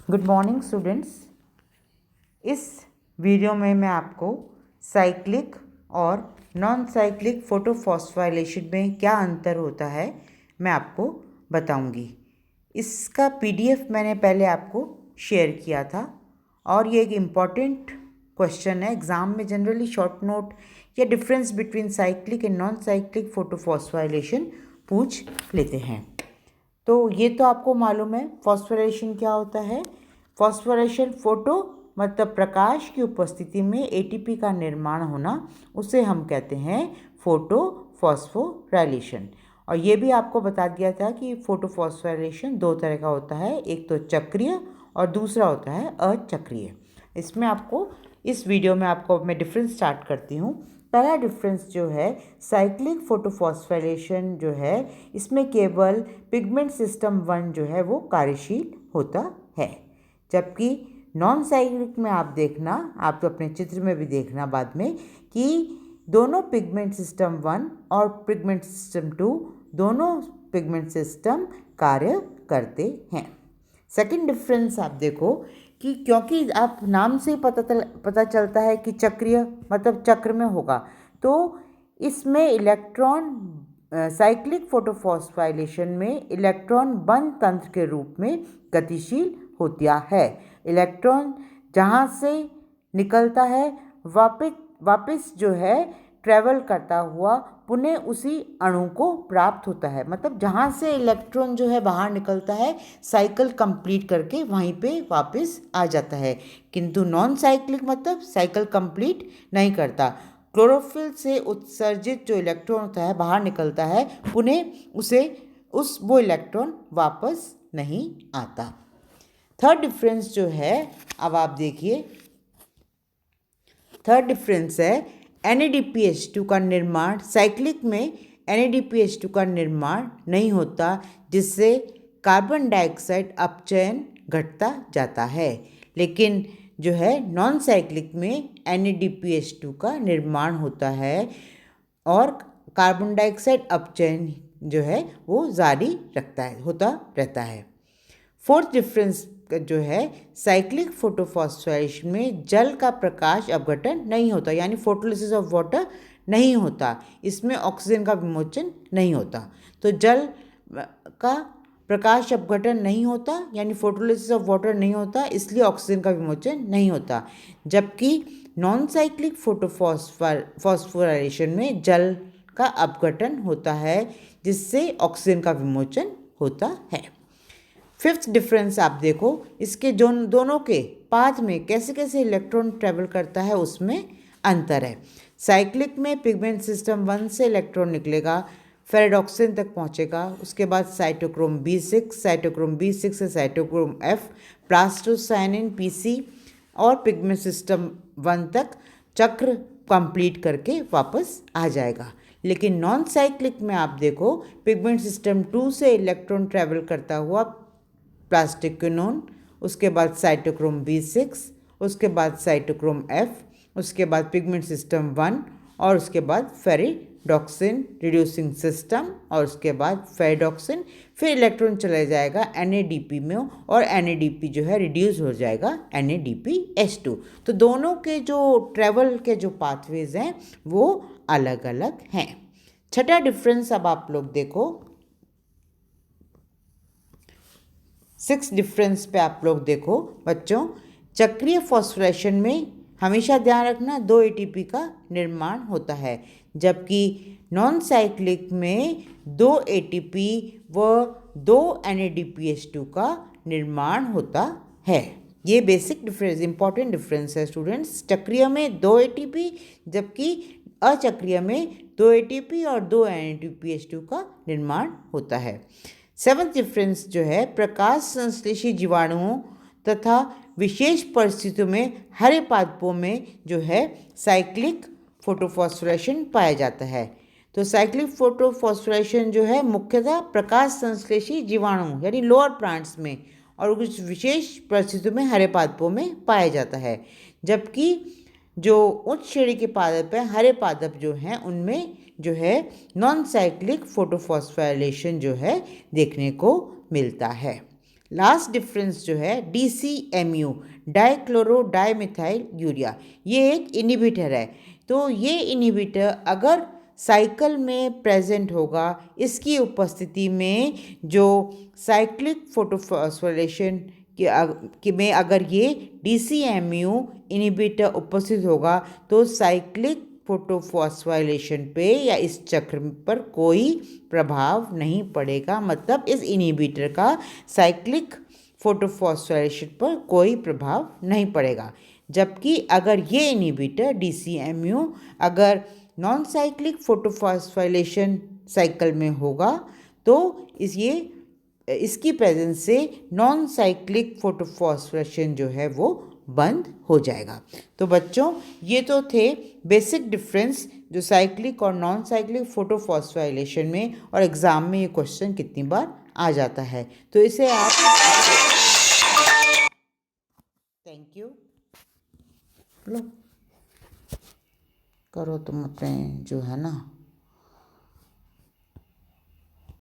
Good morning students. इस video में मैं आपको साइक्लिक और नॉन साइक्लिक फोटोफॉस्फोराइलेशन में क्या अंतर होता है मैं आपको बताऊंगी। इसका पीडीएफ मैंने पहले आपको शेयर किया था और ये एक इम्पॉर्टेंट क्वेश्चन है। एग्ज़ाम में जनरली शॉर्ट नोट या difference between cyclic and non cyclic photophosphorylation पूछ लेते हैं। तो ये तो आपको मालूम है फॉस्फोराइलेशन क्या होता है। फॉस्फोराइलेशन फोटो मतलब प्रकाश की उपस्थिति में एटीपी का निर्माण होना, उसे हम कहते हैं फोटो फॉस्फोराइलेशन। और ये भी आपको बता दिया था कि फोटो फॉस्फोराइलेशन दो तरह का होता है, एक तो चक्रीय और दूसरा होता है अचक्रीय। इसमें आपको इस वीडियो में आपको मैं डिफरेंस स्टार्ट करती हूँ। पहला डिफरेंस जो है साइक्लिक फोटोफॉस्फोराइलेशन जो है, इसमें केवल पिगमेंट सिस्टम 1 जो है वो कार्यशील होता है, जबकि नॉन साइक्लिक में आप देखना, आप तो अपने चित्र में भी देखना बाद में कि दोनों पिगमेंट सिस्टम 1 और पिगमेंट सिस्टम 2 दोनों पिगमेंट सिस्टम कार्य करते हैं। सेकंड डिफरेंस आप देखो कि क्योंकि आप नाम से पता चलता है कि चक्रीय मतलब चक्र में होगा, तो इसमें इलेक्ट्रॉन साइक्लिक फोटोफॉस्फोराइलेशन में इलेक्ट्रॉन बंद तंत्र के रूप में गतिशील होता है। इलेक्ट्रॉन जहाँ से निकलता है वापस जो है ट्रेवल करता हुआ पुनः उसी अणु को प्राप्त होता है। मतलब जहाँ से इलेक्ट्रॉन जो है बाहर निकलता है, साइकिल कंप्लीट करके वहीं पे वापस आ जाता है। किंतु नॉन साइक्लिक मतलब साइकिल कंप्लीट नहीं करता। क्लोरोफिल से उत्सर्जित जो इलेक्ट्रॉन होता है बाहर निकलता है, पुनः वो इलेक्ट्रॉन वापस नहीं आता। थर्ड डिफरेंस जो है, अब आप देखिए, थर्ड डिफरेंस है NADPH2 का निर्माण। साइक्लिक में NADPH2 का निर्माण नहीं होता, जिससे कार्बन डाइऑक्साइड अपचयन घटता जाता है। लेकिन जो है नॉन साइक्लिक में NADPH2 का निर्माण होता है और कार्बन डाइऑक्साइड अपचयन जो है वो जारी होता रहता है। फोर्थ डिफरेंस जो है साइक्लिक फोटोफॉस्फोराइलेशन में जल का प्रकाश अपघटन नहीं होता, यानी फोटोलिसिस ऑफ वाटर नहीं होता। इसमें ऑक्सीजन का विमोचन नहीं होता। तो जल का प्रकाश अपघटन नहीं होता यानी फोटोलिसिस ऑफ वाटर नहीं होता, इसलिए ऑक्सीजन का विमोचन नहीं होता। जबकि नॉन साइक्लिक फोटोफॉस्फोराइलेशन में जल का अपघटन होता है, जिससे ऑक्सीजन का विमोचन होता है। फिफ्थ डिफरेंस आप देखो, इसके जो दोनों के पाथ में कैसे कैसे इलेक्ट्रॉन ट्रेवल करता है उसमें अंतर है। साइक्लिक में पिगमेंट सिस्टम 1 से इलेक्ट्रॉन निकलेगा, फेरेडॉक्सिन तक पहुंचेगा, उसके बाद साइटोक्रोम B6, साइटोक्रोम B6 से साइटोक्रोम F, प्लास्टोसाइनिन PC और पिगमेंट सिस्टम 1 तक चक्र कंप्लीट करके वापस आ जाएगा। लेकिन नॉन साइक्लिक में आप देखो पिगमेंट सिस्टम 2 से इलेक्ट्रॉन ट्रेवल करता हुआ प्लास्टिक्विनोन, उसके बाद साइटोक्रोम B6, उसके बाद साइटोक्रोम F, उसके बाद पिगमेंट सिस्टम 1 और उसके बाद फेरिडॉक्सिन रिड्यूसिंग सिस्टम और उसके बाद फेरिडॉक्सिन, फिर इलेक्ट्रॉन चला जाएगा NADP में और NADP जो है रिड्यूस हो जाएगा NADPH2। तो दोनों के जो ट्रेवल के जो पाथवेज हैं वो अलग अलग हैं। छठा डिफरेंस अब आप लोग देखो, सिक्स डिफरेंस पे आप लोग देखो बच्चों। चक्रीय फॉस्फोराइलेशन में हमेशा ध्यान रखना 2 ATP का निर्माण होता है, जबकि नॉन साइक्लिक में 2 ATP व 2 NADPH2 का निर्माण होता है। ये बेसिक डिफरेंस, इंपॉर्टेंट डिफरेंस है स्टूडेंट्स। चक्रीय में 2 ATP जबकि अचक्रीय में 2 ATP और 2 NADPH2 का निर्माण होता है। सेवंथ डिफरेंस जो है प्रकाश संश्लेषी जीवाणुओं तथा विशेष परिस्थितियों में हरे पादपों में जो है साइक्लिक फोटोफॉस्फोराइलेशन पाया जाता है। तो साइक्लिक फोटोफॉस्फोराइलेशन जो है मुख्यतः प्रकाश संश्लेषी जीवाणु यानी लोअर प्लांट्स में और कुछ विशेष परिस्थितियों में हरे पादपों में पाया जाता है, जबकि जो उच्च श्रेणी के पादप हैं, हरे पादप जो हैं, उनमें जो है नॉन साइक्लिक फोटोफॉस्फोराइलेशन जो है देखने को मिलता है। लास्ट डिफरेंस जो है DCMU, डाइक्लोरो डाइमिथाइल यूरिया, ये एक इनिबिटर है। तो ये इनिबिटर अगर साइकिल में प्रेजेंट होगा, इसकी उपस्थिति में जो साइक्लिक फोटोफॉस्फोरेलेशन में अगर ये DCMU इनिबिटर उपस्थित होगा तो साइक्लिक फोटोफॉस्फोराइलेशन पे या इस चक्र पर कोई प्रभाव नहीं पड़ेगा। मतलब इस इनिबिटर का साइक्लिक फोटोफॉस्फोराइलेशन पर कोई प्रभाव नहीं पड़ेगा। जबकि अगर ये इनिबिटर DCMU अगर नॉन साइक्लिक फोटोफॉस्फोराइलेशन साइकिल में होगा तो इसकी प्रेजेंस से नॉन साइक्लिक फोटोफॉस्फोरेशन जो है वो बंद हो जाएगा। तो बच्चों, ये तो थे बेसिक डिफरेंस जो साइक्लिक और नॉन साइक्लिक फोटोफॉस्फोराइलेशन में, और एग्ज़ाम में ये क्वेश्चन कितनी बार आ जाता है। तो इसे आप थैंक यू लो करो तुम अपने जो है ना